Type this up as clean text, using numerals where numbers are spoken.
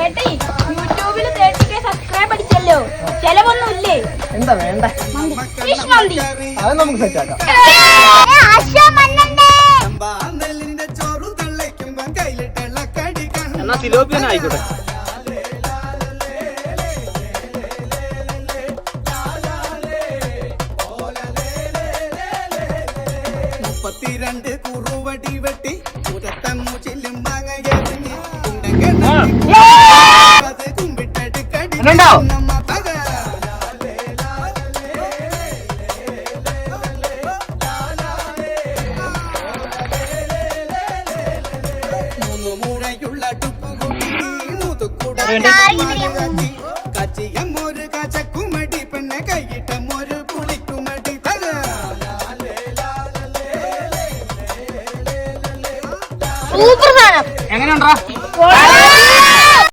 ചേട്ടേ യൂട്യൂബിൽ 30K subscribe അടിച്ചല്ലോ. ചെലവൊന്നുമില്ലേ? എന്താ വേണ്ട? ഫിഷ് മന്തി. അത് നമുക്ക് സെറ്റ് ആക്കാം. എന്നാ സിലോപ്പിയൻ ആയിക്കോട്ടെ. കുറുവടി വെട്ടി ഉണ്ടോ? കച്ചിയമൊരു കച്ചക്കുമടി പെണ്ണെ കൈയിട്ടമൊരു പുളിക്കുമടി സൂപ്പർ സാധനം. എങ്ങനെയുണ്ടാ?